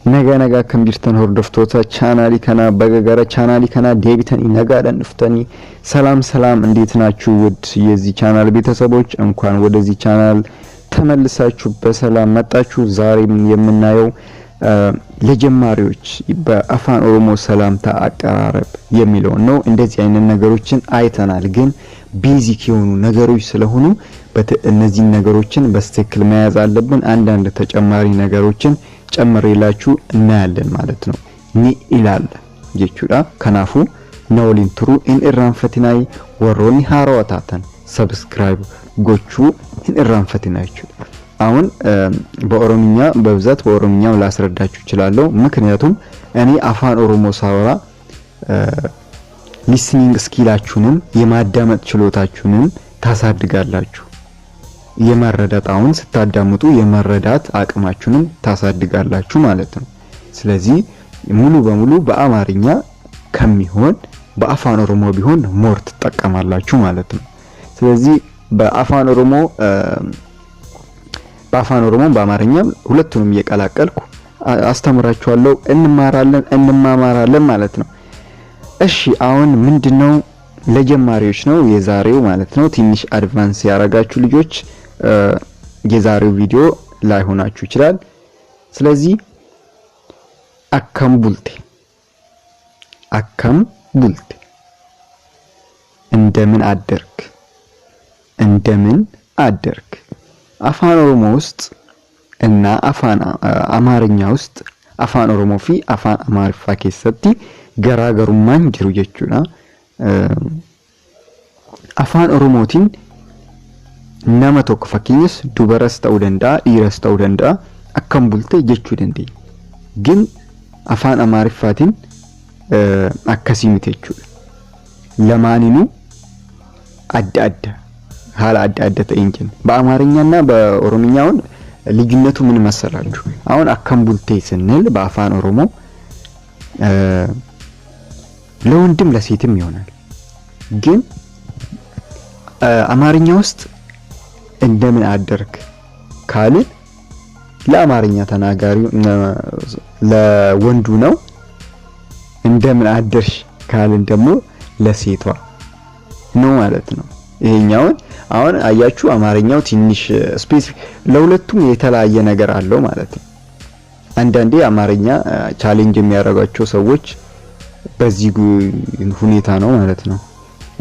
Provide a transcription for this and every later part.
nagaa kan jirtan hordoftoota chaanaali kana bagagara chaanaali kana deebitanii nagaadhaan dhuftanii ሰላም እንዴት ናችሁ ውድ የዚህ ቻናል ቤተሰቦች እንኳን ወደዚህ ቻናል ተመልሳችሁ በሰላም መጣችሁ ዛሬም የምናየው ለጀማሪዎች በአፋን ኦሮሞ ሰላምታ አቀራረብ የሚለው ነው እንደዚህ አይነት ነገሮችን አይተናል ግን ቤዚክ የሆኑ ነገሮች ስለሆኑ እነዚህ ነገሮችን በትክክል መያዝ አለብን አንዳንድ ተጨማሪ ነገሮችን ጨምሬላችሁ እናያለን ማለት ነው ኒ ኢላል ጀቹዳ ከናፉ ነውሊን ትሩ ኢንኢራንፈቲናይ ወሮኒ ሃሮታተን ሰብስክራይብ ጎቹ ኢንኢራንፈቲናይቹ አሁን በኦሮሚኛ በብዛት በኦሮሚኛው ላስረዳችሁ ይችላልው ምክንያቱም እኔ አፋን ኦሮሞ ሳወራ ሊስኒንግ ስኪላችሁንም የማዳመጥ ችሎታችሁንም ታሳድጋላችሁ የመረዳታውን ስታዳምጡ የመረዳት አቅማችሁንም ታሳድጋላችሁ ማለት ነው ስለዚህ ሙሉ በሙሉ በአማርኛ ከሚሆን በአፋን ኦሮሞ ቢሆን ሞር ተጠቀማላችሁ ማለት ነው ስለዚህ በአፋን ኦሮሞ በአማርኛ ሁለቱንም እየቀላቀልኩ አስተምራችኋለሁ እንማማራለን ማለት ነው እሺ አሁን ምንድነው ለጀማሪዎች ነው የዛሬው ማለት ነው ትንሽ አድቫንስ ያረጋችሁ ልጆች የዛሬው ቪዲዮ ላይ ሆናችሁ ይችላል ስለዚህ አከም ቡልቴ እንደምን አደርክ አፋን ኦሮሞ ውስጥ እና አፋን አማርኛ ውስጥ አፋን ኦሮሞ ፊ አፋን አማርፋ ከሰቲ ገራገሩማን ጅሩ ጀቹና አፋን ኦሮሞቲን nama tokko fakkiinis dubaras ta'uu danda'a dhiiras ta'uu danda'a akkam bulte jechuu dandeenya ግን afaan amaariffaatiin akkasii miti jechuudha ለማንኑ አዳዳ ሐላ አዳዳ ተእንጂን በአማርኛና በኦሮምኛው ልዩነቱ ምን መሰላችሁ አሁን አከም ቡልቴ ስንል በአፋን ኦሮሞ ለወንድም ለሴትም ይሆናል ግን አማርኛ ውስጥ እንደምን አደርክ ካልን ለአማርኛ ተናጋሪው ለወንዱ ነው እንደምን አደርሽ ካልን ደግሞ ለሴቷ ነው ማለት ነው ይሄኛው አሁን አያችሁ አማርኛው ትንሽ ስፔሲፊክ ለሁለቱም የተለያየ ነገር አለው ማለት ነው አንዳንዴ አማርኛ ቻሌንጅ የሚያደርጋቸው ሰዎች በዚህ ሁኔታ ነው ማለት ነው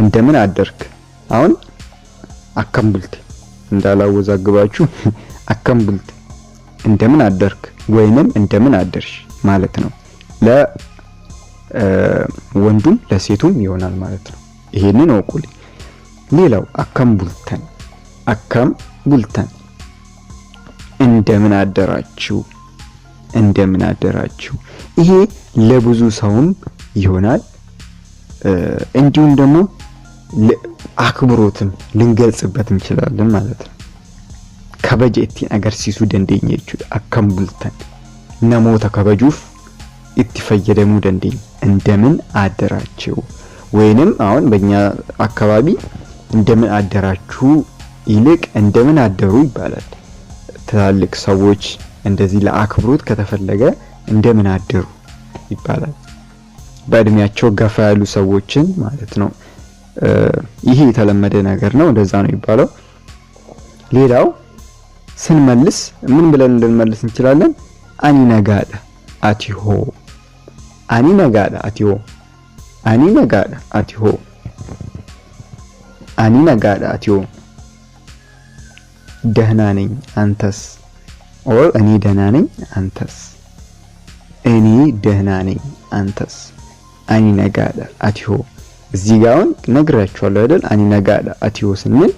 እንደምን አደርክ አሁን አከምቡልት እንዳላወዛግባችሁ አከምቡልት እንደምን አደርክ ወይንም እንደምን አደርሽ ማለት ነው ለወንዱም ለሴቱም ይሆናል ማለት ነው ይሄንን ወቁሊ ሌላው አከምቡልተን እንደምን አደራችሁ ይሄ ለብዙ ሰውም ይሆናል እንዲሁም ደግሞ አክብሮትም ልንገልጽበት እንችላለን ማለት ነው ከበጀቲ አገርሲሱ ደንደኝቹ አከምቡልተን ነሞታ ከበጁፍ ኢትፈየደሙ ደንደኝ እንደምን አደራችሁ ወይንም አሁን በእኛ አካባቢ እንደምን አደራችሁ ይልቅ እንደምን አደሩ ይባላል ትላልቅ ሰዎች እንደዚህ ለአክብሮት ከተፈለገ እንደምን አደሩ ይባላል በእድሜያቸው ገፋ ያሉ ሰዎችን ማለት ነው ይሄ የተለመደ ነገር ነው እንደዛ ነው ይባላል ሌላው ስንመልስ ምን ብለን ልንመልስ እንችላለን አኒ ነጋዳ አቲሆ ደህና ነኝ አንተስ ኦር እኔ ደህና ነኝ አንተስ አኒ ነጋዳ አቲሆ እዚህ ጋር ነግራችኋለሁ አይደል አኒ ነጋዳ አቲሆ ስንል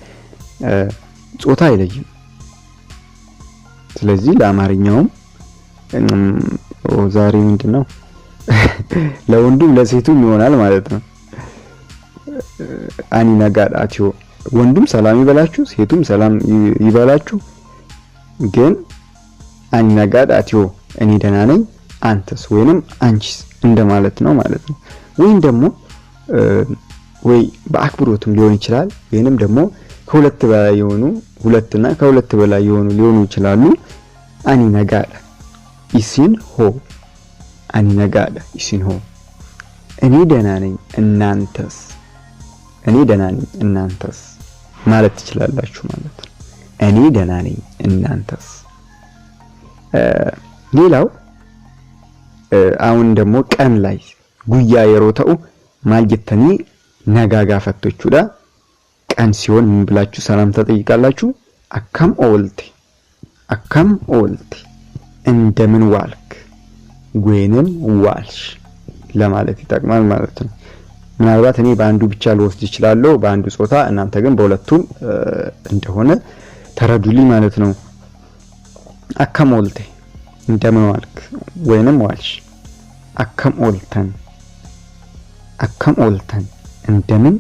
ጾታ አይለይም ስለዚህ ለአማርኛውም ዛሬ ምንድነው ለወንዱም ለሴቱም ይሆናል ማለት ነው አኒ ነጋዳ አቲሆ ወንዱም ሰላም ይበላችሁ ሴቱም ሰላም ይበላችሁ ግን አኒ ነጋዳ አቲሆ እኔ ደህና ነኝ አንተስ ወይንም አንቺስ እንደማለት ነው ማለት ነው ወይም ደግሞ ወይ በአክብሮትም ሊሆን ይችላል ወይንም ደግሞ ከሁለት በላይ የሆኑ ሁለትና ከሁለት በላይ የሆኑ ሊሆኑ ይችላሉ አኒ ነጋዳ ኢሲን ሆ አኒ ነጋዳ ኢሲን ሆ እኔ ደህና ነኝ እናንተስ እኔ ደህና ነኝ እናንተስ ማለት ትችላላችሁ ማለት ነው። እኔ ደህና ነኝ እናንተስ። ሌላው አሁን ደግሞ ቀን ላይ ጉያ የሮተው ማልጀተኒ ነጋጋ ፈቶቹዳ ቀን ሲሆን ምን ብላችሁ ሰላም ተጠይቃላችሁ? አካም ኦልቴ እንደምን ዋልክ ወይንም ዋልሽ ለማለት ይጠቅማል ማለት ነው። ምናልባት እኔ በአንዱ ብቻ ልወስድ እችላለሁ በአንዱ ጾታ፣ እናንተ ግን በሁለቱም እንደሆነ ተረዱልኝ ማለት ነው። አካም ኦልቴ እንደምን ዋልክ ወይንም ዋልሽ። አካም ኦልተን እንደምን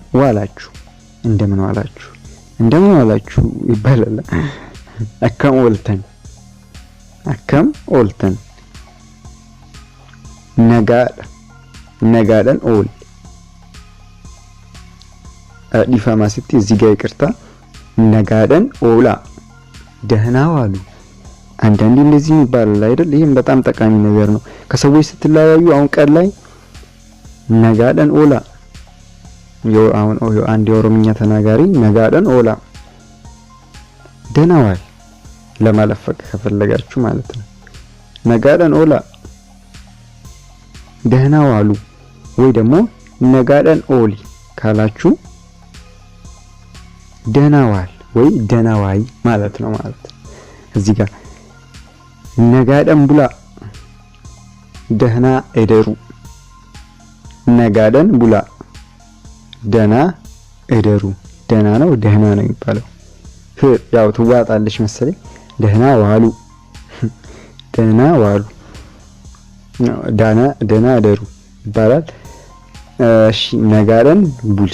ዋላችሁ ይባላል። አካም ኦልተን ነጋደን ኦል ዲፋማ ሲቲ እዚህ ጋር ይቅርታ ነጋደን ኦላ ደህና ዋሉ። አንዳንዴ እንደዚህ ይባላል አይደል? ይሄም በጣም ጠቃሚ ነገር ነው። ከሰዎች ስትለያዩ አሁን ቀን ላይ ነጋደን ኦላ አሁን አንድ የኦሮምኛ ተናጋሪ ነጋደን ኦላ ደህና ዋል ለማለት ከፈለጋችሁ ማለት ነው። ነጋደን ኦላ ደህና ዋሉ ወይ ደግሞ ነጋደን ኦሊ ካላችሁ ደህና ዋል ወይ ደህና ዋይ ማለት ነው ማለት ነው። እዚህ ጋር ነጋደን ቡላ ደህና እደሩ። ነጋደን ቡላ ደህና እደሩ። ደህና ነው ደህና ነው የሚባለው። ያው ትዋጣለች መሰለኝ። ደህና ዋሉ ደህና እደሩ ይባላል። እሺ ነጋደን ቡሊ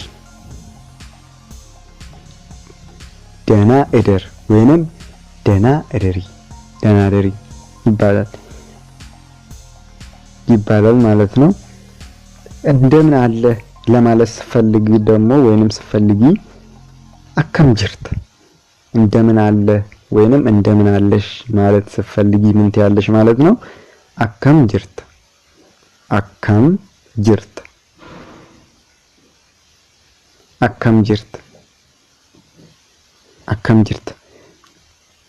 ደህና እደር ወይንም ደህና እደሪ ይባላል ማለት ነው። እንደምን አለ ለማለት ስፈልግ ደግሞ ወይንም ስፈልጊ አከም ጅርት እንደምን አለ ወይንም እንደምን አለሽ ማለት ስፈልጊ ምን ትያለሽ ማለት ነው። አከም ጅርት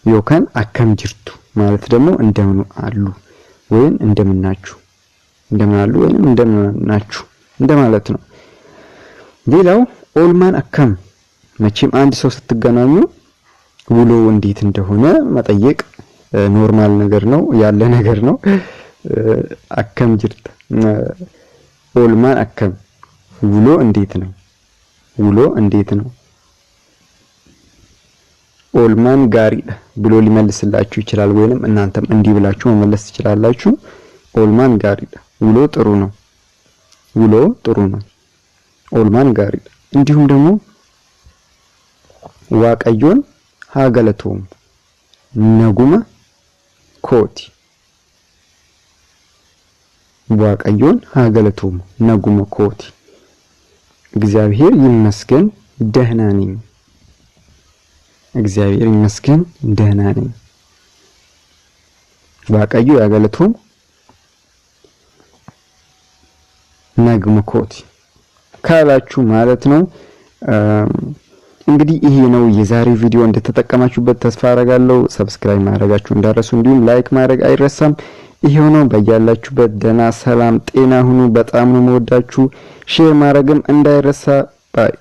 ዮካን አከም ጅርቱ ማለት ደግሞ እንደምን አሉ ወይም እንደምን ናችሁ እንደማለት ነው። ሌላው ኦልማን አከም መቼም አንድ ሰው ስትገናኙ ውሎ እንዴት እንደሆነ መጠየቅ ኖርማል ነገር ነው ያለ ነገር ነው። አከም ጅርት ኦልማን አከም ውሎ እንዴት ነው። ኦልማን ጋሪ ብሎ ሊመልስላችሁ ይችላል ወይንም እናንተም እንዲህ ብላችሁ መመለስ ትችላላችሁ። ኦልማን ጋሪ ውሎ ጥሩ ነው። ኦልማን ጋሪ። እንዲሁም ደግሞ ዋቀዮን ሃገለቶም ነጉማ ኮቲ ዋቀዮን ሃገለቶም ነጉማ ኮቲ እግዚአብሔር ይመስገን ደህና ነኝ። ዋቀዮ ያገለቶም ነጉማ ኮቲ ካላችሁ ማለት ነው። እንግዲህ ይሄ ነው የዛሬ ቪዲዮ። እንደተጠቀማችሁበት ተስፋ አደርጋለሁ። ሰብስክራይብ ማድረጋችሁ እንዳረሱ እንዲሁም ላይክ ማድረግ አይረሳም። ይሄው ነው። በያላችሁበት ደህና ሰላም ጤና ሁኑ። በጣም ነው የምወዳችሁ። ሼር ማድረግም እንዳይረሳ ባይ